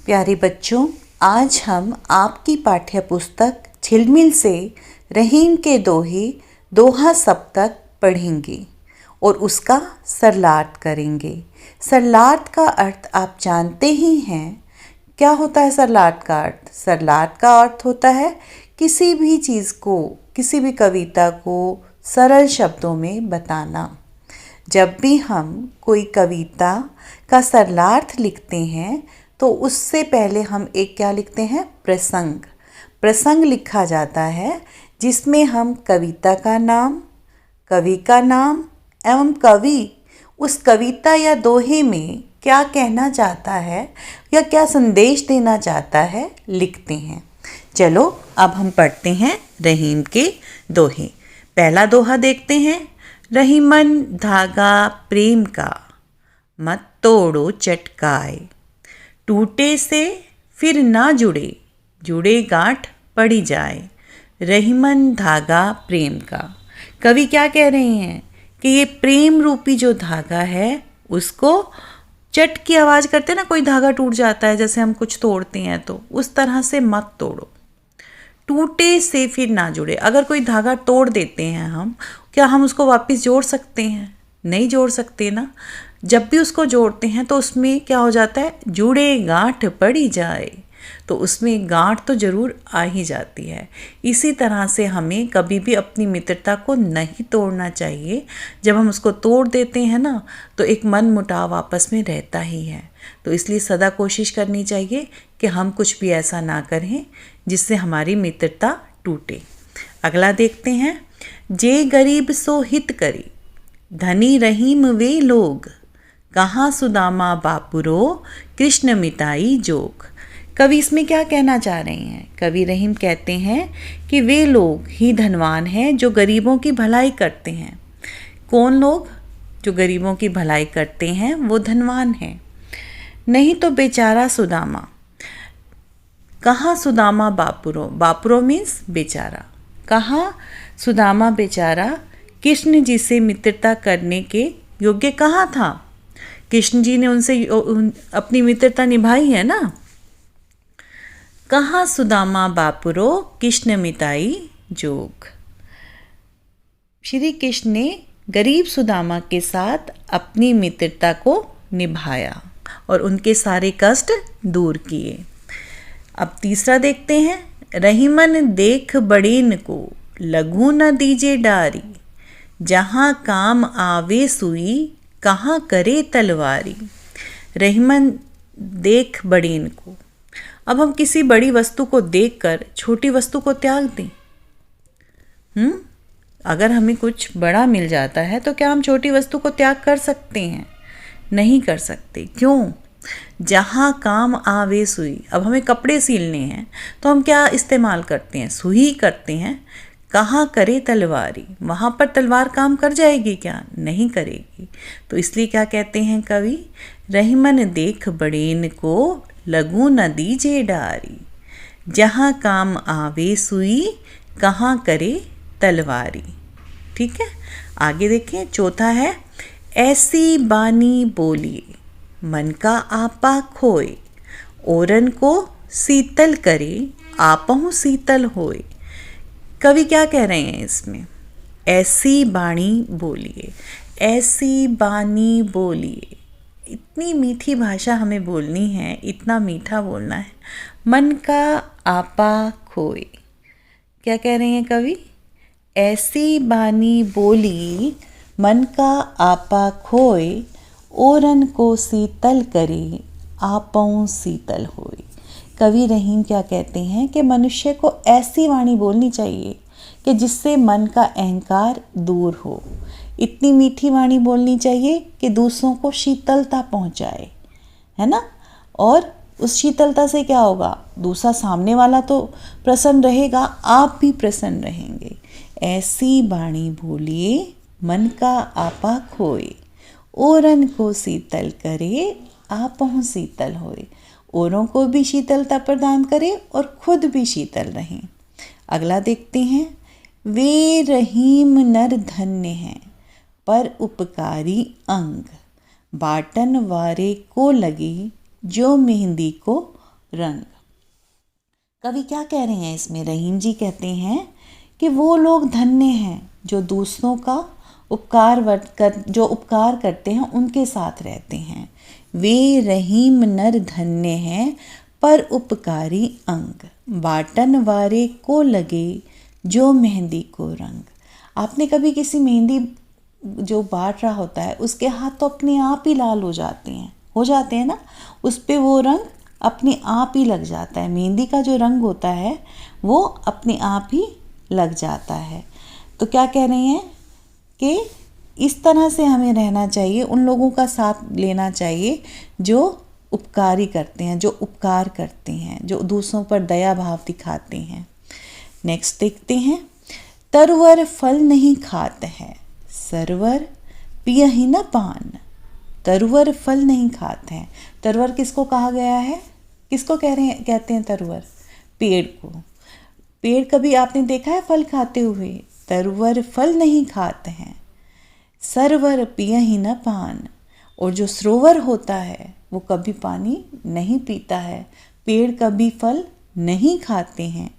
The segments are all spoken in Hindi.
प्यारे बच्चों, आज हम आपकी पाठ्य पुस्तक झिलमिल से रहीम के दोहे दोहा सप्तक पढ़ेंगे और उसका सरलार्थ करेंगे। सरलार्थ का अर्थ आप जानते ही हैं। क्या होता है सरलार्थ का अर्थ? सरलार्थ का अर्थ होता है किसी भी चीज़ को, किसी भी कविता को सरल शब्दों में बताना। जब भी हम कोई कविता का सरलार्थ लिखते हैं तो उससे पहले हम एक क्या लिखते हैं? प्रसंग लिखा जाता है, जिसमें हम कविता का नाम, कवि का नाम एवं कवि उस कविता या दोहे में क्या कहना चाहता है या क्या संदेश देना चाहता है लिखते हैं। चलो अब हम पढ़ते हैं रहीम के दोहे। पहला दोहा देखते हैं। रहीमन धागा प्रेम का, मत तोड़ो चटकाए। टूटे से फिर ना जुड़े, जुड़े गांठ पड़ी जाए। रहीमन धागा प्रेम का। कवि क्या कह रहे हैं कि ये प्रेम रूपी जो धागा है उसको चट की आवाज़ करते हैं ना, कोई धागा टूट जाता है जैसे हम कुछ तोड़ते हैं, तो उस तरह से मत तोड़ो। टूटे से फिर ना जुड़े। अगर कोई धागा तोड़ देते हैं हम, क्या हम उसको वापस जोड़ सकते हैं? नहीं जोड़ सकते ना। जब भी उसको जोड़ते हैं तो उसमें क्या हो जाता है? जुड़े गांठ पड़ी जाए, तो उसमें गांठ तो ज़रूर आ ही जाती है। इसी तरह से हमें कभी भी अपनी मित्रता को नहीं तोड़ना चाहिए। जब हम उसको तोड़ देते हैं ना, तो एक मन मुटाव आपस में रहता ही है। तो इसलिए सदा कोशिश करनी चाहिए कि हम कुछ भी ऐसा ना करें जिससे हमारी मित्रता टूटे। अगला देखते हैं। जे गरीब सो हित करी, धनी रहीम वे लोग। कहाँ सुदामा बापुरो, कृष्ण मिताई जोग। कवि इसमें क्या कहना चाह रहे हैं? कवि रहीम कहते हैं कि वे लोग ही धनवान हैं जो गरीबों की भलाई करते हैं। कौन लोग? जो गरीबों की भलाई करते हैं वो धनवान हैं। नहीं तो बेचारा सुदामा। कहाँ सुदामा बापुरो, बापुरो मीन्स बेचारा। कहाँ सुदामा बेचारा कृष्ण जी से मित्रता करने के योग्य कहाँ था? कृष्ण जी ने उनसे अपनी मित्रता निभाई है ना। कहाँ सुदामा बापुरो, कृष्ण मिताई जोग। श्री कृष्ण ने गरीब सुदामा के साथ अपनी मित्रता को निभाया और उनके सारे कष्ट दूर किए। अब तीसरा देखते हैं। रहीमन देख बड़ेन को, लघु न दीजे डारी। जहाँ काम आवे सुई, कहाँ करे तलवारी। रहीमन देख बड़ेन को। अब हम किसी बड़ी वस्तु को देखकर छोटी वस्तु को त्याग दें? अगर हमें कुछ बड़ा मिल जाता है तो क्या हम छोटी वस्तु को त्याग कर सकते हैं? नहीं कर सकते। क्यों? जहाँ काम आवे सुई। अब हमें कपड़े सिलने हैं तो हम क्या इस्तेमाल करते हैं? सुई करते हैं। कहाँ करे तलवारी, वहाँ पर तलवार काम कर जाएगी क्या? नहीं करेगी। तो इसलिए क्या कहते हैं कवि? रहीमन देख बड़ेन को, लघु न दीजे डारी। जहाँ काम आवे सुई, कहाँ करे तलवारी। ठीक है, आगे देखें। चौथा है। ऐसी बानी बोलिए, मन का आपा खोए। ओरन को शीतल करे, आपहु शीतल होए। कवि क्या कह रहे हैं इसमें? ऐसी बाणी बोलिए, ऐसी बानी बोलिए। इतनी मीठी भाषा हमें बोलनी है, इतना मीठा बोलना है। मन का आपा खोए। क्या कह रहे हैं कवि? ऐसी बानी बोली, मन का आपा खोए। ओरन को शीतल करे, आपहु शीतल होए। कवि रहीम क्या कहते हैं कि मनुष्य को ऐसी वाणी बोलनी चाहिए कि जिससे मन का अहंकार दूर हो। इतनी मीठी वाणी बोलनी चाहिए कि दूसरों को शीतलता पहुंचाए, है ना। और उस शीतलता से क्या होगा? दूसरा सामने वाला तो प्रसन्न रहेगा, आप भी प्रसन्न रहेंगे। ऐसी वाणी बोलिए, मन का आपा खोए। ओरन को शीतल करे, आपहु शीतल होए। औरों को भी शीतलता प्रदान करे और खुद भी शीतल रहें। अगला देखते हैं। वे रहीम नर धन्य हैं, पर उपकारी अंग। बाटन वारे को लगी, जो मेहंदी को रंग। कवि क्या कह रहे हैं इसमें? रहीम जी कहते हैं कि वो लोग धन्य हैं जो दूसरों का जो उपकार करते हैं उनके साथ रहते हैं। वे रहीम नर धन्य हैं पर उपकारी अंग, बाटन वारे को लगे जो मेहंदी को रंग। आपने कभी किसी मेहंदी जो बांट रहा होता है उसके हाथ तो अपने आप ही लाल हो जाते हैं ना, उस पे वो रंग अपने आप ही लग जाता है। मेहंदी का जो रंग होता है वो अपने आप ही लग जाता है। तो क्या कह रहे हैं कि इस तरह से हमें रहना चाहिए, उन लोगों का साथ लेना चाहिए जो उपकारी करते हैं, जो उपकार करते हैं, जो दूसरों पर दया भाव दिखाते हैं। नेक्स्ट देखते हैं। तरवर फल नहीं खात है, सरवर पियहि न पान। तरवर फल नहीं खाते हैं। तरवर किसको कहा गया है? किसको कहते हैं तरवर? पेड़ को। पेड़ कभी आपने देखा है फल खाते हुए? तरवर फल नहीं खाते हैं, सरवर पियहि न पान। और जो सरोवर होता है वो कभी पानी नहीं पीता है। पेड़ कभी फल नहीं खाते हैं।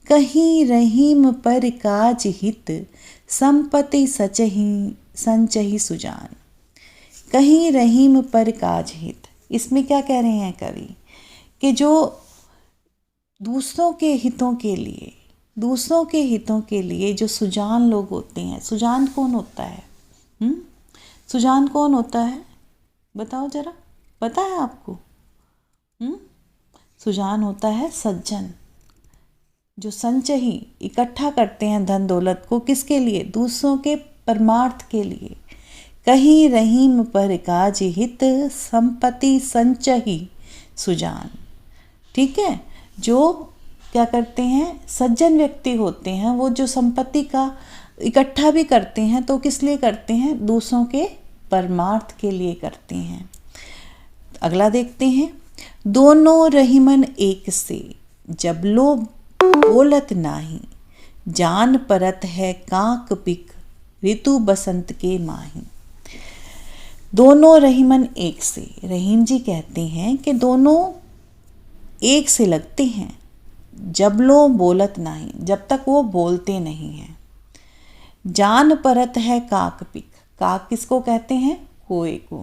कहीं रहीम पर काज हित, संपत्ति संचही सुजान। कहीं रहीम पर काज हित, इसमें क्या कह रहे हैं कवि? कि जो दूसरों के हितों के लिए जो सुजान लोग होते हैं। सुजान कौन होता है? सुजान कौन होता है? बताओ जरा, पता है आपको? सुजान होता है सज्जन, जो संचही इकट्ठा करते हैं धन दौलत को। किसके लिए? दूसरों के परमार्थ के लिए। कहीं रहीम पर काज हित, संपत्ति संचही सुजान। ठीक है, जो क्या करते हैं? सज्जन व्यक्ति होते हैं, वो जो संपत्ति का इकट्ठा भी करते हैं तो किस लिए करते हैं? दूसरों के परमार्थ के लिए करते हैं। अगला देखते हैं। दोनों रहीमन एक से, जब लो बोलत नाही। जान परत है काक पिक, ऋतु बसंत के माही। दोनों रहीमन एक से, रहीम जी कहते हैं कि दोनों एक से लगते हैं। जब लो बोलत नहीं, जब तक वो बोलते नहीं हैं। जान परत है काक पिक, काक किसको कहते हैं? कोए को।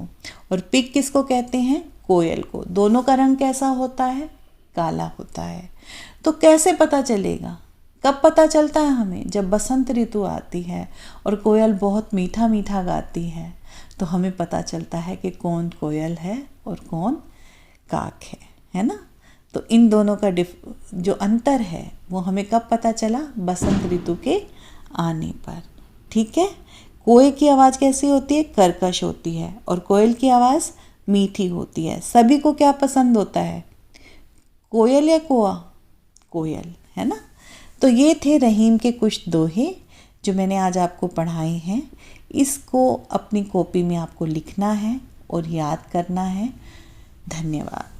और पिक किसको कहते हैं? कोयल को। दोनों का रंग कैसा होता है? काला होता है। तो कैसे पता चलेगा? कब पता चलता है हमें? जब बसंत ऋतु आती है और कोयल बहुत मीठा मीठा गाती है तो हमें पता चलता है कि कौन कोयल है और कौन काक है ना? तो इन दोनों का जो अंतर है वो हमें कब पता चला? बसंत ऋतु के आने पर। ठीक है, कोए की आवाज़ कैसी होती है? कर्कश होती है और कोयल की आवाज़ मीठी होती है। सभी को क्या पसंद होता है? कोयल या कोआ? कोयल, है ना? तो ये थे रहीम के कुछ दोहे जो मैंने आज आपको पढ़ाए हैं। इसको अपनी कॉपी में आपको लिखना है और याद करना है। धन्यवाद।